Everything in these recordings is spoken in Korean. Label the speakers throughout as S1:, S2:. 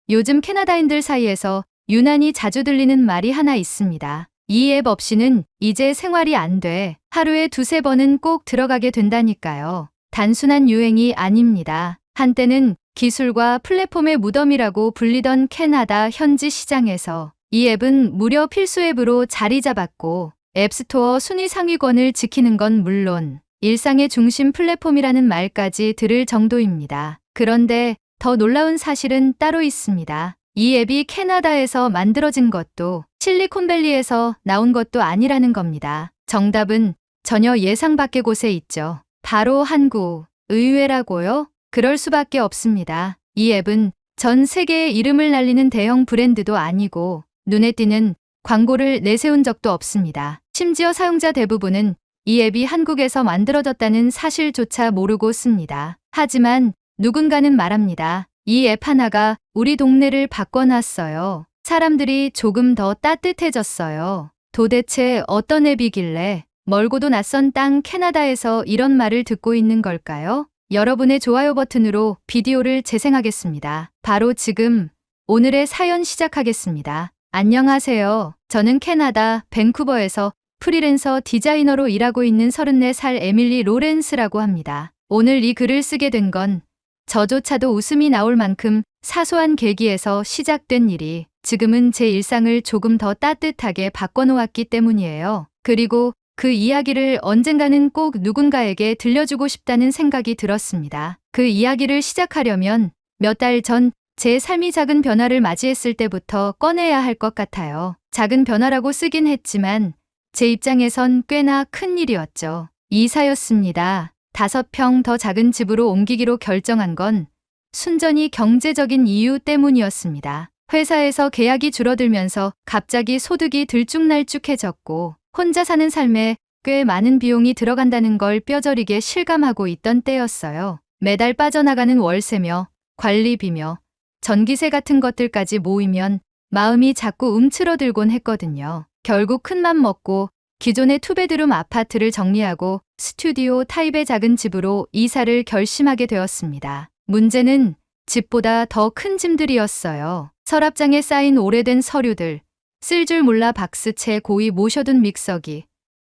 S1: 요즘 캐나다인들 사이에서 유난히 자주 들리는 말이 하나 있습니다. 이 앱 없이는 이제 생활이 안 돼. 하루에 두세 번은 꼭 들어가게 된다니까요. 단순한 유행이 아닙니다. 한때는 기술과 플랫폼의 무덤이라고 불리던 캐나다 현지 시장에서 이 앱은 무려 필수 앱으로 자리 잡았고 앱스토어 순위 상위권을 지키는 건 물론 일상의 중심 플랫폼이라는 말까지 들을 정도입니다. 그런데 더 놀라운 사실은 따로 있습니다. 이 앱이 캐나다에서 만들어진 것도 실리콘밸리에서 나온 것도 아니라는 겁니다. 정답은 전혀 예상 밖의 곳에 있죠. 바로 한국. 의외라고요? 그럴 수밖에 없습니다. 이 앱은 전 세계에 이름을 날리는 대형 브랜드도 아니고 눈에 띄는 광고를 내세운 적도 없습니다. 심지어 사용자 대부분은 이 앱이 한국에서 만들어졌다는 사실조차 모르고 씁니다. 하지만 누군가는 말합니다. 이 앱 하나가 우리 동네를 바꿔놨어요. 사람들이 조금 더 따뜻해졌어요. 도대체 어떤 앱이길래 멀고도 낯선 땅 캐나다에서 이런 말을 듣고 있는 걸까요? 여러분의 좋아요 버튼으로 비디오를 재생하겠습니다. 바로 지금 오늘의 사연 시작하겠습니다. 안녕하세요. 저는 캐나다 밴쿠버에서 프리랜서 디자이너로 일하고 있는 34살 에밀리 로렌스라고 합니다. 오늘 이 글을 쓰게 된 건 저조차도 웃음이 나올 만큼 사소한 계기에서 시작된 일이 지금은 제 일상을 조금 더 따뜻하게 바꿔놓았기 때문이에요. 그리고 그 이야기를 언젠가는 꼭 누군가에게 들려주고 싶다는 생각이 들었습니다. 그 이야기를 시작하려면 몇 달 전 제 삶이 작은 변화를 맞이했을 때부터 꺼내야 할 것 같아요. 작은 변화라고 쓰긴 했지만 제 입장에선 꽤나 큰 일이었죠. 이사였습니다. 5평 더 작은 집으로 옮기기로 결정한 건 순전히 경제적인 이유 때문이었습니다. 회사에서 계약이 줄어들면서 갑자기 소득이 들쭉날쭉해졌고 혼자 사는 삶에 꽤 많은 비용이 들어간다는 걸 뼈저리게 실감하고 있던 때였어요. 매달 빠져나가는 월세며 관리비며 전기세 같은 것들까지 모이면 마음이 자꾸 움츠러들곤 했거든요. 결국 큰맘 먹고 기존의 투베드룸 아파트를 정리하고 스튜디오 타입의 작은 집으로 이사를 결심하게 되었습니다. 문제는 집보다 더 큰 짐들이었어요. 서랍장에 쌓인 오래된 서류들, 쓸 줄 몰라 박스채 고이 모셔둔 믹서기,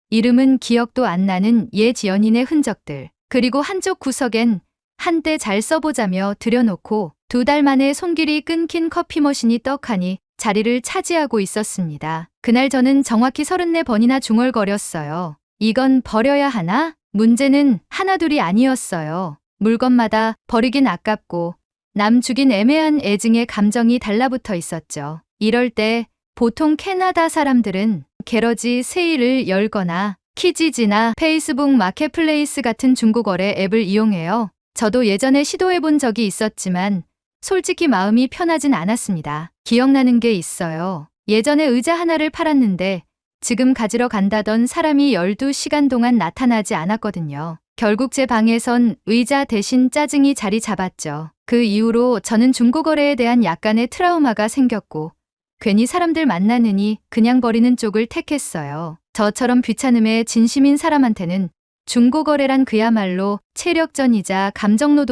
S1: 이름은 기억도 안 나는 옛 연인의 흔적들, 그리고 한쪽 구석엔 한때 잘 써보자며 들여놓고 2달 만에 손길이 끊긴 커피 머신이 떡하니 자리를 차지하고 있었습니다. 그날 저는 정확히 34번이나 중얼거렸어요. 이건 버려야 하나? 문제는 하나둘이 아니었어요. 물건마다 버리긴 아깝고 남 주긴 애매한 애증의 감정이 달라붙어 있었죠. 이럴 때 보통 캐나다 사람들은 게러지 세일을 열거나 키지지나 페이스북 마켓플레이스 같은 중고거래 앱을 이용해요. 저도 예전에 시도해본 적이 있었지만 솔직히 마음이 편하진 않았습니다. 기억나는 게 있어요. 예전에 의자 하나를 팔았는데 지금 가지러 간다던 사람이 12시간 동안 나타나지 않았거든요. 결국 제 방에선 의자 대신 짜증이 자리 잡았죠. 그 이후로 저는 중고거래에 대한 약간의 트라우마가 생겼고 괜히 사람들 만나느니 그냥 버리는 쪽을 택했어요. 저처럼 귀찮음에 진심인 사람한테는 중고거래란 그야말로 체력전이자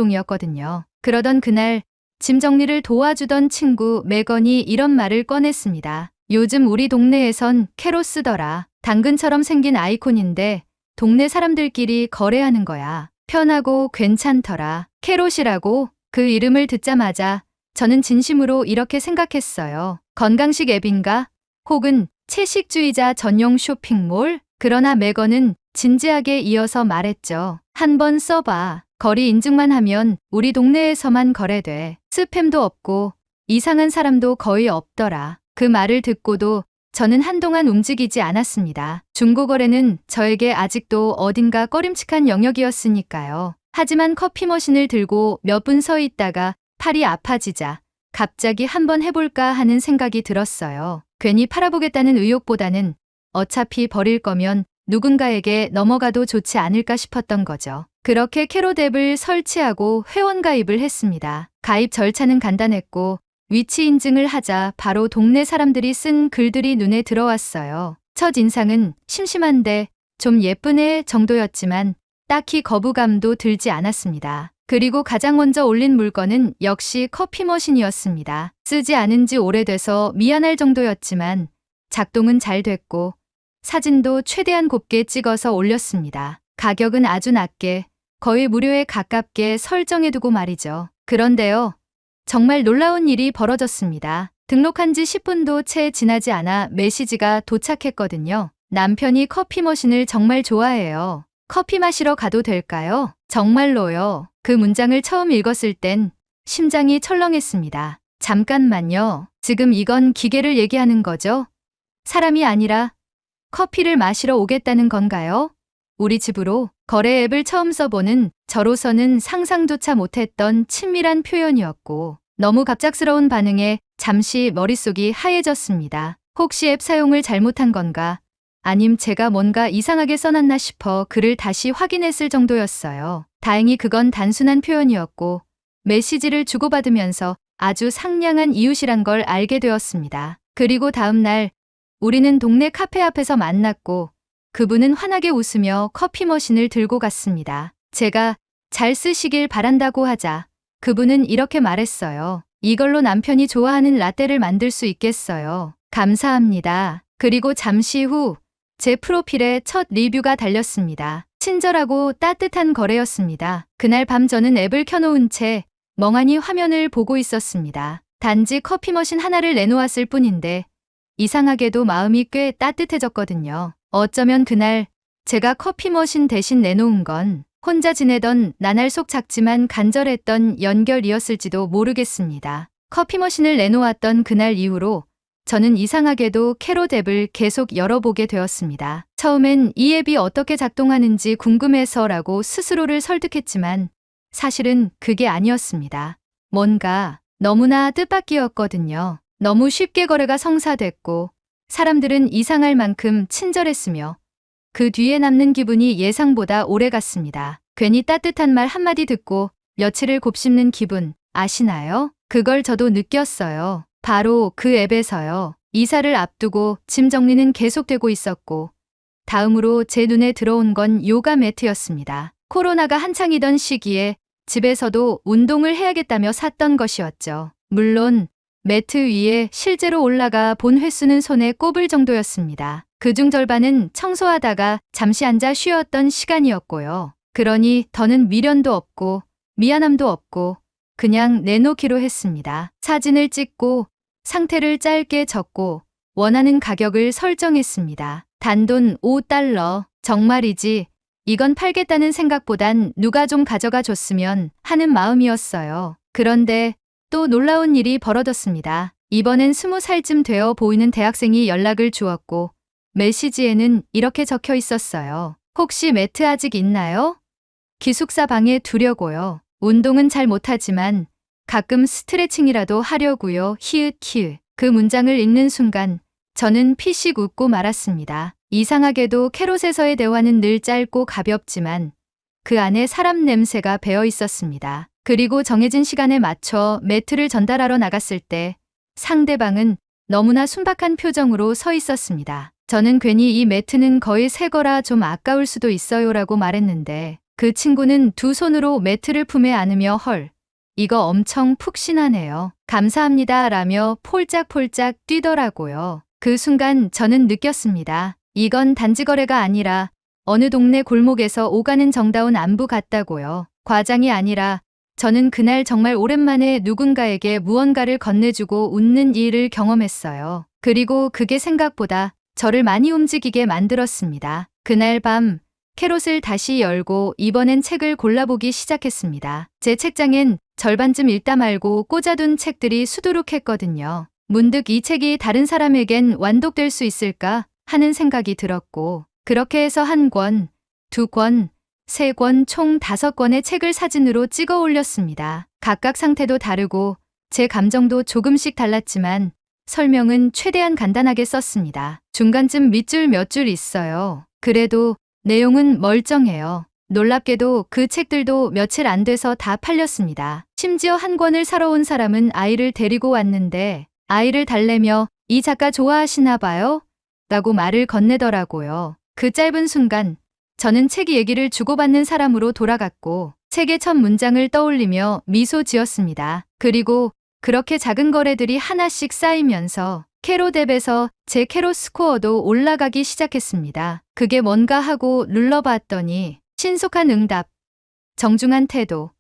S1: 감정노동이었거든요. 그러던 그날 짐 정리를 도와주던 친구 메건이 이런 말을 꺼냈습니다. 요즘 우리 동네에선 캐로 쓰더라. 당근처럼 생긴 아이콘인데 동네 사람들끼리 거래하는 거야. 편하고 괜찮더라. 캐롯이라고 그 이름을 듣자마자 저는 진심으로 이렇게 생각했어요. 건강식 앱인가? 혹은 채식주의자 전용 쇼핑몰? 그러나 메건은 진지하게 이어서 말했죠. 한번 써봐. 거리 인증만 하면 우리 동네에서만 거래돼. 스팸도 없고 이상한 사람도 거의 없더라. 그 말을 듣고도 저는 한동안 움직이지 않았습니다. 중고거래는 저에게 아직도 어딘가 꺼림칙한 영역이었으니까요. 하지만 커피 머신을 들고 몇 분 서 있다가 팔이 아파지자 갑자기 한번 해볼까 하는 생각이 들었어요. 괜히 팔아보겠다는 의욕보다는 어차피 버릴 거면 누군가에게 넘어가도 좋지 않을까 싶었던 거죠. 그렇게 캐롯 앱을 설치하고 회원 가입을 했습니다. 가입 절차는 간단했고 위치 인증을 하자 바로 동네 사람들이 쓴 글들이 눈에 들어왔어요. 첫 인상은 심심한데 좀 예쁜 애 정도였지만 딱히 거부감도 들지 않았습니다. 그리고 가장 먼저 올린 물건은 역시 커피 머신이었습니다. 쓰지 않은 지 오래돼서 미안할 정도였지만 작동은 잘 됐고 사진도 최대한 곱게 찍어서 올렸습니다. 가격은 아주 낮게 거의 무료에 가깝게 설정해두고 말이죠. 그런데요. 정말 놀라운 일이 벌어졌습니다. 등록한 지 10분도 채 지나지 않아 메시지가 도착했거든요. 남편이 커피 머신을 정말 좋아해요. 커피 마시러 가도 될까요? 정말로요. 그 문장을 처음 읽었을 땐 심장이 철렁했습니다. 잠깐만요. 지금 이건 기계를 얘기하는 거죠? 사람이 아니라 커피를 마시러 오겠다는 건가요? 우리 집으로 거래 앱을 처음 써보는 저로서는 상상조차 못했던 친밀한 표현이었고 너무 갑작스러운 반응에 잠시 머릿속이 하얘졌습니다. 혹시 앱 사용을 잘못한 건가? 아님 제가 뭔가 이상하게 써놨나 싶어 글을 다시 확인했을 정도였어요. 다행히 그건 단순한 표현이었고 메시지를 주고받으면서 아주 상냥한 이웃이란 걸 알게 되었습니다. 그리고 다음 날 우리는 동네 카페 앞에서 만났고 그분은 환하게 웃으며 커피 머신을 들고 갔습니다. 제가 잘 쓰시길 바란다고 하자 그분은 이렇게 말했어요. 이걸로 남편이 좋아하는 라떼를 만들 수 있겠어요. 감사합니다. 그리고 잠시 후 제 프로필에 첫 리뷰가 달렸습니다. 친절하고 따뜻한 거래였습니다. 그날 밤 저는 앱을 켜놓은 채 멍하니 화면을 보고 있었습니다. 단지 커피 머신 하나를 내놓았을 뿐인데 이상하게도 마음이 꽤 따뜻해졌거든요. 어쩌면 그날 제가 커피 머신 대신 내놓은 건 혼자 지내던 나날 속 작지만 간절했던 연결이었을지도 모르겠습니다. 커피 머신을 내놓았던 그날 이후로 저는 이상하게도 캐롯 앱을 계속 열어보게 되었습니다. 처음엔 이 앱이 어떻게 작동하는지 궁금해서라고 스스로를 설득했지만 사실은 그게 아니었습니다. 뭔가 너무나 뜻밖이었거든요. 너무 쉽게 거래가 성사됐고 사람들은 이상할 만큼 친절했으며 그 뒤에 남는 기분이 예상보다 오래 갔습니다. 괜히 따뜻한 말 한마디 듣고 며칠을 곱씹는 기분 아시나요? 그걸 저도 느꼈어요. 바로 그 앱에서요. 이사를 앞두고 짐 정리는 계속되고 있었고 다음으로 제 눈에 들어온 건 요가 매트였습니다. 코로나가 한창이던 시기에 집에서도 운동을 해야겠다며 샀던 것이었죠. 물론 매트 위에 실제로 올라가 본 횟수는 손에 꼽을 정도였습니다. 그중 절반은 청소하다가 잠시 앉아 쉬었던 시간이었고요. 그러니 더는 미련도 없고 미안함도 없고 그냥 내놓기로 했습니다. 사진을 찍고 상태를 짧게 적고 원하는 가격을 설정했습니다. 단돈 $5. 정말이지 이건 팔겠다는 생각보단 누가 좀 가져가 줬으면 하는 마음이었어요. 그런데 또 놀라운 일이 벌어졌습니다. 이번엔 20살쯤 되어 보이는 대학생이 연락을 주었고 메시지에는 이렇게 적혀 있었어요. 혹시 매트 아직 있나요? 기숙사 방에 두려고요. 운동은 잘 못하지만 가끔 스트레칭이라도 하려고요. 히읗. 그 문장을 읽는 순간 저는 피식 웃고 말았습니다. 이상하게도 캐롯에서의 대화는 늘 짧고 가볍지만 그 안에 사람 냄새가 배어 있었습니다. 그리고 정해진 시간에 맞춰 매트를 전달하러 나갔을 때 상대방은 너무나 순박한 표정으로 서 있었습니다. 저는 괜히 이 매트는 거의 새 거라 좀 아까울 수도 있어요라고 말했는데 그 친구는 두 손으로 매트를 품에 안으며 헐, 이거 엄청 푹신하네요. 감사합니다 라며 폴짝폴짝 뛰더라고요. 그 순간 저는 느꼈습니다. 이건 단지 거래가 아니라 어느 동네 골목에서 오가는 정다운 안부 같다고요. 과장이 아니라 저는 그날 정말 오랜만에 누군가에게 무언가를 건네주고 웃는 일을 경험했어요. 그리고 그게 생각보다 저를 많이 움직이게 만들었습니다. 그날 밤 캐롯을 다시 열고 이번엔 책을 골라보기 시작했습니다. 제 책장엔 절반쯤 읽다 말고 꽂아둔 책들이 수두룩했거든요. 문득 이 책이 다른 사람에겐 완독될 수 있을까 하는 생각이 들었고 그렇게 해서 한 권, 두 권, 세 권 총 5권의 책을 사진으로 찍어 올렸습니다. 각각 상태도 다르고 제 감정도 조금씩 달랐지만 설명은 최대한 간단하게 썼습니다. 중간쯤 밑줄 몇 줄 있어요. 그래도 내용은 멀쩡해요. 놀랍게도 그 책들도 며칠 안 돼서 다 팔렸습니다. 심지어 한 권을 사러 온 사람은 아이를 데리고 왔는데 아이를 달래며 이 작가 좋아하시나 봐요? 라고 말을 건네더라고요. 그 짧은 순간 저는 책 얘기를 주고받는 사람으로 돌아갔고 세계 첫 문장을 떠올리며 미소 지었습니다. 그리고 그렇게 작은 거래들이 하나씩 쌓이면서 캐롯 앱에서 제 캐롯 스코어도 올라가기 시작했습니다. 그게 뭔가 하고 눌러봤더니 신속한 응답, 정중한 태도,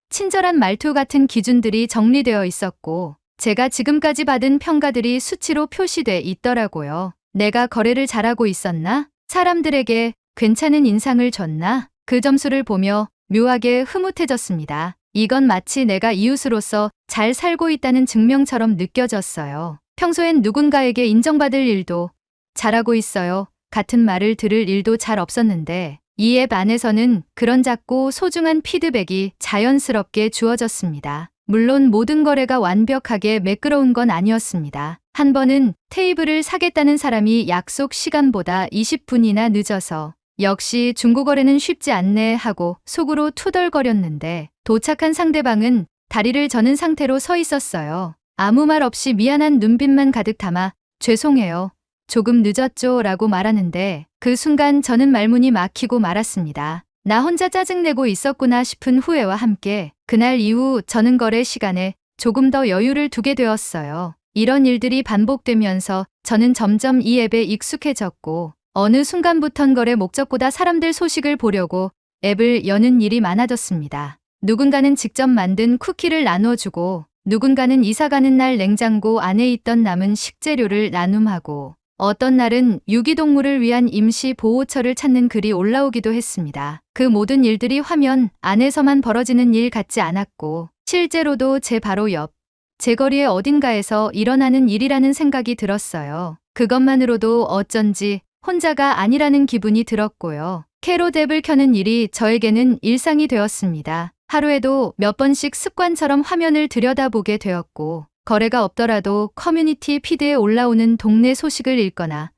S1: 친절한 말투 같은 기준들이 정리되어 있었고 제가 지금까지 받은 평가들이 수치로 표시돼 있더라고요. 내가 거래를 잘하고 있었나? 사람들에게 괜찮은 인상을 줬나? 그 점수를 보며 묘하게 흐뭇해졌습니다. 이건 마치 내가 이웃으로서 잘 살고 있다는 증명처럼 느껴졌어요. 평소엔 누군가에게 인정받을 일도 잘하고 있어요 같은 말을 들을 일도 잘 없었는데 이 앱 안에서는 그런 작고 소중한 피드백이 자연스럽게 주어졌습니다. 물론 모든 거래가 완벽하게 매끄러운 건 아니었습니다. 한 번은 테이블을 사겠다는 사람이 약속 시간보다 20분이나 늦어서 역시 중고거래는 쉽지 않네 하고 속으로 투덜거렸는데 도착한 상대방은 다리를 저는 상태로 서 있었어요. 아무 말 없이 미안한 눈빛만 가득 담아 죄송해요. 조금 늦었죠 라고 말하는데 그 순간 저는 말문이 막히고 말았습니다. 나 혼자 짜증내고 있었구나 싶은 후회와 함께 그날 이후 저는 거래 시간에 조금 더 여유를 두게 되었어요. 이런 일들이 반복되면서 저는 점점 이 앱에 익숙해졌고 어느 순간부턴 거래 목적보다 사람들 소식을 보려고 앱을 여는 일이 많아졌습니다. 누군가는 직접 만든 쿠키를 나눠주고 누군가는 이사 가는 날 냉장고 안에 있던 남은 식재료를 나눔하고 어떤 날은 유기동물을 위한 임시 보호처를 찾는 글이 올라오기도 했습니다. 그 모든 일들이 화면 안에서만 벌어지는 일 같지 않았고 실제로도 제 바로 옆, 제 거리의 어딘가에서 일어나는 일이라는 생각이 들었어요. 그것만으로도 어쩐지 혼자가 아니라는 기분이 들었고요. 캐롯 앱을 켜는 일이 저에게는 일상이 되었습니다. 하루에도 몇 번씩 습관처럼 화면을 들여다보게 되었고 거래가 없더라도 커뮤니티 피드에 올라오는 동네 소식을 읽거나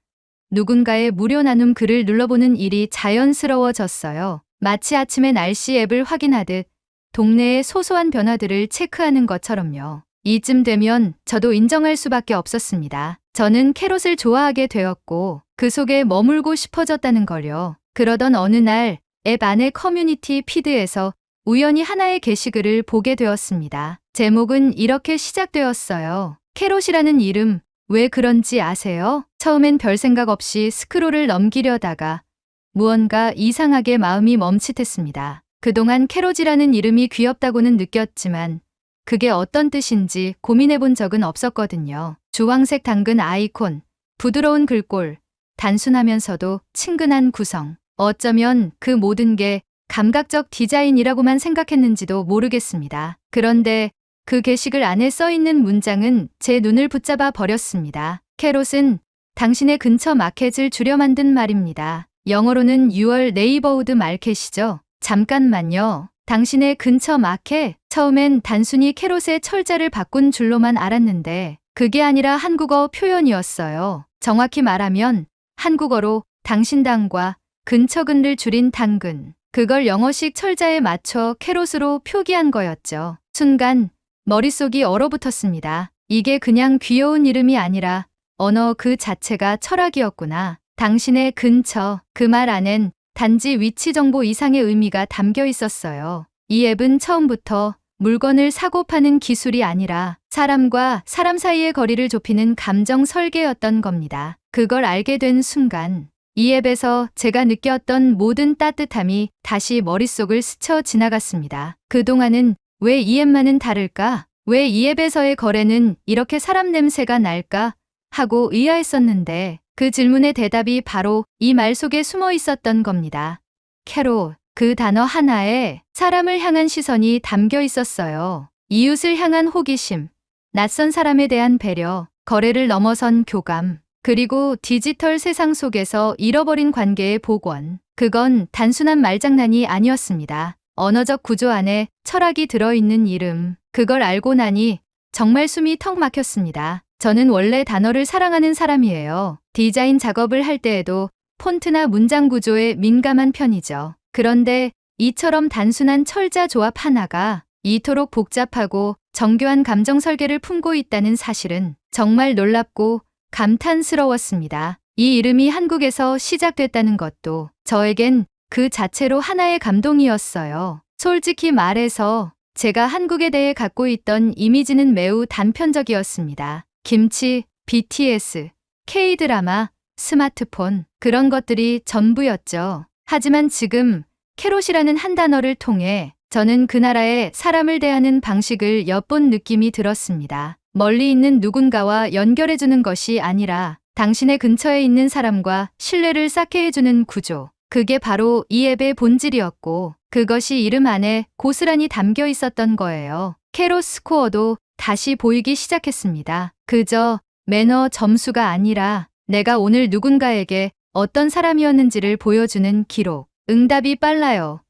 S1: 누군가의 무료 나눔 글을 눌러보는 일이 자연스러워졌어요. 마치 아침에 날씨 앱을 확인하듯 동네의 소소한 변화들을 체크하는 것처럼요. 이쯤 되면 저도 인정할 수밖에 없었습니다. 저는 캐롯을 좋아하게 되었고 그 속에 머물고 싶어졌다는 걸요. 그러던 어느 날 앱 안의 커뮤니티 피드에서 우연히 하나의 게시글을 보게 되었습니다. 제목은 이렇게 시작되었어요. 캐롯이라는 이름 왜 그런지 아세요? 처음엔 별 생각 없이 스크롤을 넘기려다가 무언가 이상하게 마음이 멈칫했습니다. 그동안 캐롯이라는 이름이 귀엽다고는 느꼈지만 그게 어떤 뜻인지 고민해 본 적은 없었거든요. 주황색 당근 아이콘, 부드러운 글꼴, 단순하면서도 친근한 구성. 어쩌면 그 모든 게 감각적 디자인이라고만 생각했는지도 모르겠습니다. 그런데 그 게시글 안에 써있는 문장은 제 눈을 붙잡아 버렸습니다. 캐롯은 당신의 근처 마켓을 줄여 만든 말입니다. 영어로는 Your Neighborhood Market이죠. 잠깐만요. 당신의 근처 마켓? 처음엔 단순히 캐롯의 철자를 바꾼 줄로만 알았는데 그게 아니라 한국어 표현이었어요. 정확히 말하면 한국어로 당신당과 근처근을 줄인 당근. 그걸 영어식 철자에 맞춰 캐롯으로 표기한 거였죠. 순간 머릿속이 얼어붙었습니다. 이게 그냥 귀여운 이름이 아니라 언어 그 자체가 철학이었구나. 당신의 근처, 그 말 안엔 단지 위치 정보 이상의 의미가 담겨 있었어요. 이 앱은 처음부터 물건을 사고 파는 기술이 아니라 사람과 사람 사이의 거리를 좁히는 감정 설계였던 겁니다. 그걸 알게 된 순간 이 앱에서 제가 느꼈던 모든 따뜻함이 다시 머릿속을 스쳐 지나갔습니다. 그동안은 왜 이 앱만은 다를까? 왜 이 앱에서의 거래는 이렇게 사람 냄새가 날까? 하고 의아했었는데 그 질문의 대답이 바로 이 말 속에 숨어 있었던 겁니다. 캐롯, 그 단어 하나에 사람을 향한 시선이 담겨 있었어요. 이웃을 향한 호기심, 낯선 사람에 대한 배려, 거래를 넘어선 교감, 그리고 디지털 세상 속에서 잃어버린 관계의 복원. 그건 단순한 말장난이 아니었습니다. 언어적 구조 안에 철학이 들어있는 이름. 그걸 알고 나니 정말 숨이 턱 막혔습니다. 저는 원래 단어를 사랑하는 사람이에요. 디자인 작업을 할 때에도 폰트나 문장 구조에 민감한 편이죠. 그런데 이처럼 단순한 철자 조합 하나가 이토록 복잡하고 정교한 감정 설계를 품고 있다는 사실은 정말 놀랍고 감탄스러웠습니다. 이 이름이 한국에서 시작됐다는 것도 저에겐 그 자체로 하나의 감동이었어요. 솔직히 말해서 제가 한국에 대해 갖고 있던 이미지는 매우 단편적이었습니다. 김치, BTS, K-드라마, 스마트폰, 그런 것들이 전부였죠. 하지만 지금 캐롯이라는 한 단어를 통해 저는 그 나라의 사람을 대하는 방식을 엿본 느낌이 들었습니다. 멀리 있는 누군가와 연결해주는 것이 아니라 당신의 근처에 있는 사람과 신뢰를 쌓게 해주는 구조. 그게 바로 이 앱의 본질이었고 그것이 이름 안에 고스란히 담겨 있었던 거예요. 캐롯 스코어도 다시 보이기 시작했습니다. 그저 매너 점수가 아니라 내가 오늘 누군가에게 어떤 사람이었는지를 보여주는 기록. 응답이 빨라요.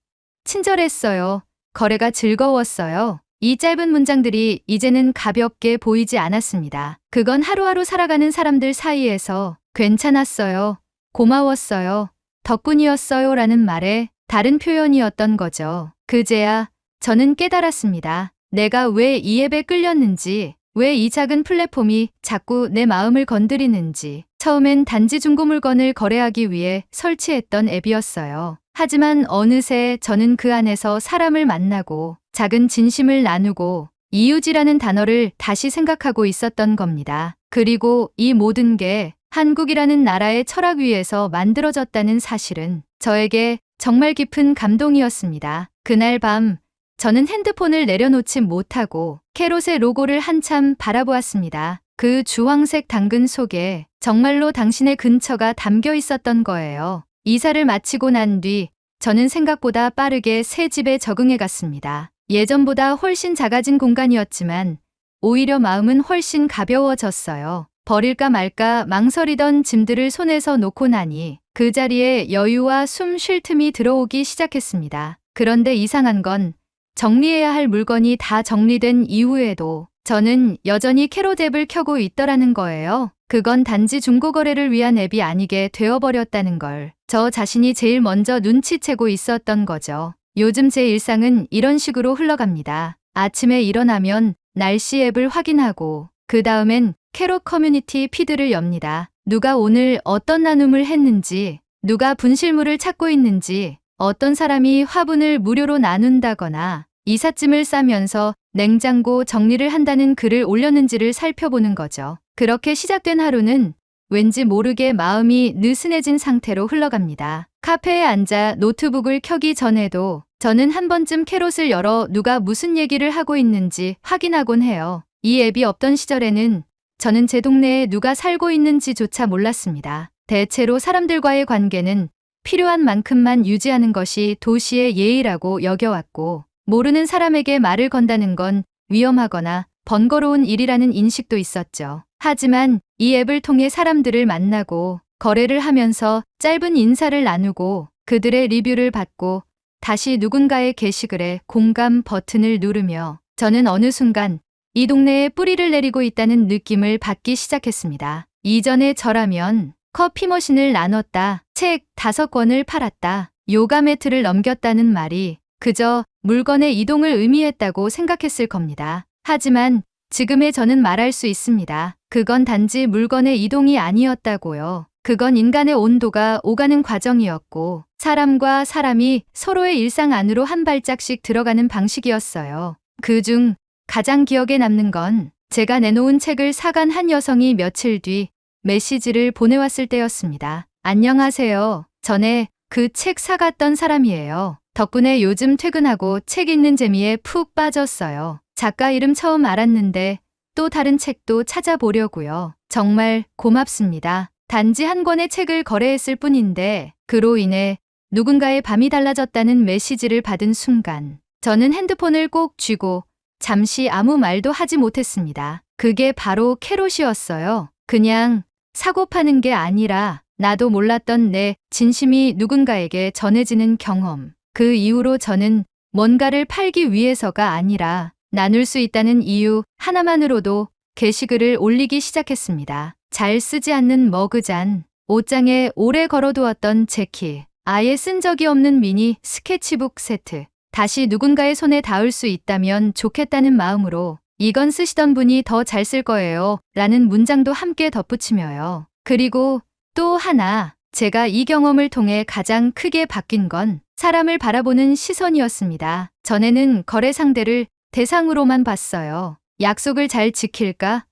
S1: 친절했어요. 거래가 즐거웠어요. 이 짧은 문장들이 이제는 가볍게 보이지 않았습니다. 그건 하루하루 살아가는 사람들 사이에서 괜찮았어요. 고마웠어요. 덕분이었어요 라는 말의 다른 표현이었던 거죠. 그제야 저는 깨달았습니다. 내가 왜 이 앱에 끌렸는지, 왜 이 작은 플랫폼이 자꾸 내 마음을 건드리는지. 처음엔 단지 중고 물건을 거래하기 위해 설치했던 앱이었어요. 하지만 어느새 저는 그 안에서 사람을 만나고 작은 진심을 나누고 이유지라는 단어를 다시 생각하고 있었던 겁니다. 그리고 이 모든 게 한국이라는 나라의 철학 위에서 만들어졌다는 사실은 저에게 정말 깊은 감동이었습니다. 그날 밤 저는 핸드폰을 내려놓지 못하고 캐롯의 로고를 한참 바라보았습니다. 그 주황색 당근 속에 정말로 당신의 근처가 담겨 있었던 거예요. 이사를 마치고 난 뒤 저는 생각보다 빠르게 새 집에 적응해 갔습니다. 예전보다 훨씬 작아진 공간이었지만 오히려 마음은 훨씬 가벼워졌어요. 버릴까 말까 망설이던 짐들을 손에서 놓고 나니 그 자리에 여유와 숨 쉴 틈이 들어오기 시작했습니다. 그런데 이상한 건 정리해야 할 물건이 다 정리된 이후에도 저는 여전히 캐롯 앱을 켜고 있더라는 거예요. 그건 단지 중고거래를 위한 앱이 아니게 되어버렸다는 걸 저 자신이 제일 먼저 눈치채고 있었던 거죠. 요즘 제 일상은 이런 식으로 흘러갑니다. 아침에 일어나면 날씨 앱을 확인하고 그 다음엔 캐롯 커뮤니티 피드를 엽니다. 누가 오늘 어떤 나눔을 했는지, 누가 분실물을 찾고 있는지, 어떤 사람이 화분을 무료로 나눈다거나 이삿짐을 싸면서 냉장고 정리를 한다는 글을 올렸는지를 살펴보는 거죠. 그렇게 시작된 하루는 왠지 모르게 마음이 느슨해진 상태로 흘러갑니다. 카페에 앉아 노트북을 켜기 전에도 저는 한 번쯤 캐롯을 열어 누가 무슨 얘기를 하고 있는지 확인하곤 해요. 이 앱이 없던 시절에는 저는 제 동네에 누가 살고 있는지조차 몰랐습니다. 대체로 사람들과의 관계는 필요한 만큼만 유지하는 것이 도시의 예의라고 여겨왔고 모르는 사람에게 말을 건다는 건 위험하거나 번거로운 일이라는 인식도 있었죠. 하지만 이 앱을 통해 사람들을 만나고 거래를 하면서 짧은 인사를 나누고 그들의 리뷰를 받고 다시 누군가의 게시글에 공감 버튼을 누르며 저는 어느 순간 이 동네에 뿌리를 내리고 있다는 느낌을 받기 시작했습니다. 이전에 저라면 커피 머신을 나눴다, 책 5권을 팔았다, 요가 매트를 넘겼다는 말이 그저 물건의 이동을 의미했다고 생각했을 겁니다. 하지만 지금의 저는 말할 수 있습니다. 그건 단지 물건의 이동이 아니었다고요. 그건 인간의 온도가 오가는 과정이었고 사람과 사람이 서로의 일상 안으로 한 발짝씩 들어가는 방식이었어요. 그중 가장 기억에 남는 건 제가 내놓은 책을 사간 한 여성이 며칠 뒤 메시지를 보내왔을 때였습니다. 안녕하세요. 전에 그 책 사갔던 사람이에요. 덕분에 요즘 퇴근하고 책 읽는 재미에 푹 빠졌어요. 작가 이름 처음 알았는데 또 다른 책도 찾아보려고요. 정말 고맙습니다. 단지 한 권의 책을 거래했을 뿐인데 그로 인해 누군가의 밤이 달라졌다는 메시지를 받은 순간 저는 핸드폰을 꼭 쥐고 잠시 아무 말도 하지 못했습니다. 그게 바로 캐롯이었어요. 그냥 사고 파는 게 아니라 나도 몰랐던 내 진심이 누군가에게 전해지는 경험. 그 이후로 저는 뭔가를 팔기 위해서가 아니라 나눌 수 있다는 이유 하나만으로도 게시글을 올리기 시작했습니다. 잘 쓰지 않는 머그잔, 옷장에 오래 걸어두었던 재킷, 아예 쓴 적이 없는 미니 스케치북 세트. 다시 누군가의 손에 닿을 수 있다면 좋겠다는 마음으로 이건 쓰시던 분이 더 잘 쓸 거예요 라는 문장도 함께 덧붙이며요. 그리고 또 하나, 제가 이 경험을 통해 가장 크게 바뀐 건 사람을 바라보는 시선이었습니다. 전에는 거래 상대를 대상으로만 봤어요. 약속을 잘 지킬까?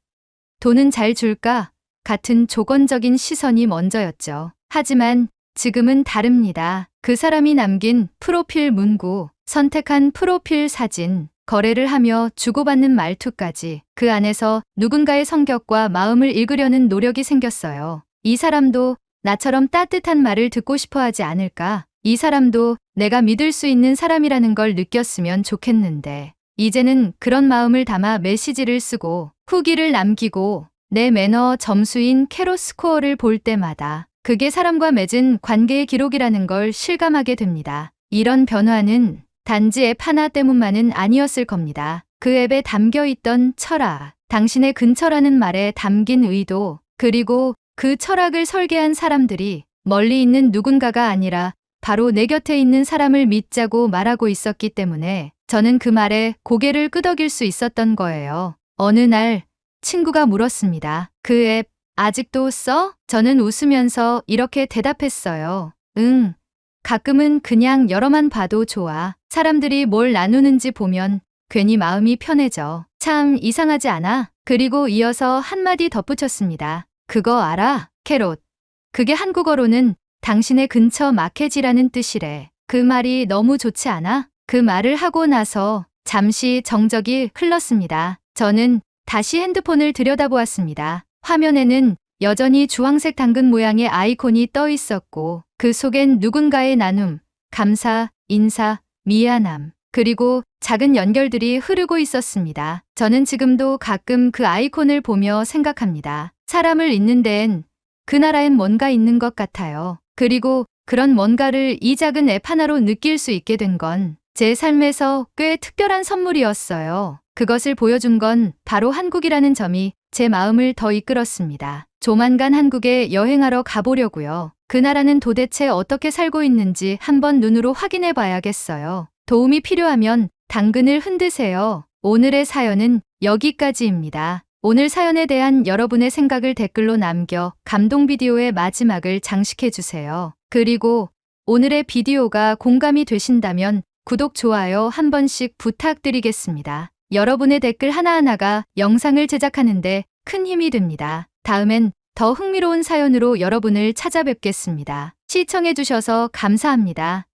S1: 돈은 잘 줄까? 같은 조건적인 시선이 먼저였죠. 하지만 지금은 다릅니다. 그 사람이 남긴 프로필 문구, 선택한 프로필 사진, 거래를 하며 주고받는 말투까지 그 안에서 누군가의 성격과 마음을 읽으려는 노력이 생겼어요. 이 사람도 나처럼 따뜻한 말을 듣고 싶어 하지 않을까? 이 사람도 내가 믿을 수 있는 사람이라는 걸 느꼈으면 좋겠는데, 이제는 그런 마음을 담아 메시지를 쓰고 후기를 남기고 내 매너 점수인 캐롯 스코어를 볼 때마다 그게 사람과 맺은 관계의 기록이라는 걸 실감하게 됩니다. 이런 변화는 단지 앱 하나 때문만은 아니었을 겁니다. 그 앱에 담겨 있던 철학, 당신의 근처라는 말에 담긴 의도, 그리고 그 철학을 설계한 사람들이 멀리 있는 누군가가 아니라 바로 내 곁에 있는 사람을 믿자고 말하고 있었기 때문에 저는 그 말에 고개를 끄덕일 수 있었던 거예요. 어느 날 친구가 물었습니다. 그 앱 아직도 써? 저는 웃으면서 이렇게 대답했어요. 응. 가끔은 그냥 열어만 봐도 좋아. 사람들이 뭘 나누는지 보면 괜히 마음이 편해져. 참 이상하지 않아? 그리고 이어서 한마디 덧붙였습니다. 그거 알아? 캐롯. 그게 한국어로는 당신의 근처 마켓이라는 뜻이래. 그 말이 너무 좋지 않아? 그 말을 하고 나서 잠시 정적이 흘렀습니다. 저는 다시 핸드폰을 들여다보았습니다. 화면에는 여전히 주황색 당근 모양의 아이콘이 떠 있었고 그 속엔 누군가의 나눔, 감사, 인사, 미안함, 그리고 작은 연결들이 흐르고 있었습니다. 저는 지금도 가끔 그 아이콘을 보며 생각합니다. 사람을 잇는 데엔 그 나라엔 뭔가 있는 것 같아요. 그리고 그런 뭔가를 이 작은 앱 하나로 느낄 수 있게 된 건 제 삶에서 꽤 특별한 선물이었어요. 그것을 보여준 건 바로 한국이라는 점이 제 마음을 더 이끌었습니다. 조만간 한국에 여행하러 가보려고요. 그 나라는 도대체 어떻게 살고 있는지 한번 눈으로 확인해 봐야겠어요. 도움이 필요하면 당근을 흔드세요. 오늘의 사연은 여기까지입니다. 오늘 사연에 대한 여러분의 생각을 댓글로 남겨 감동 비디오의 마지막을 장식해 주세요. 그리고 오늘의 비디오가 공감이 되신다면 구독, 좋아요 한 번씩 부탁드리겠습니다. 여러분의 댓글 하나하나가 영상을 제작하는데 큰 힘이 됩니다. 다음엔 더 흥미로운 사연으로 여러분을 찾아뵙겠습니다. 시청해 주셔서 감사합니다.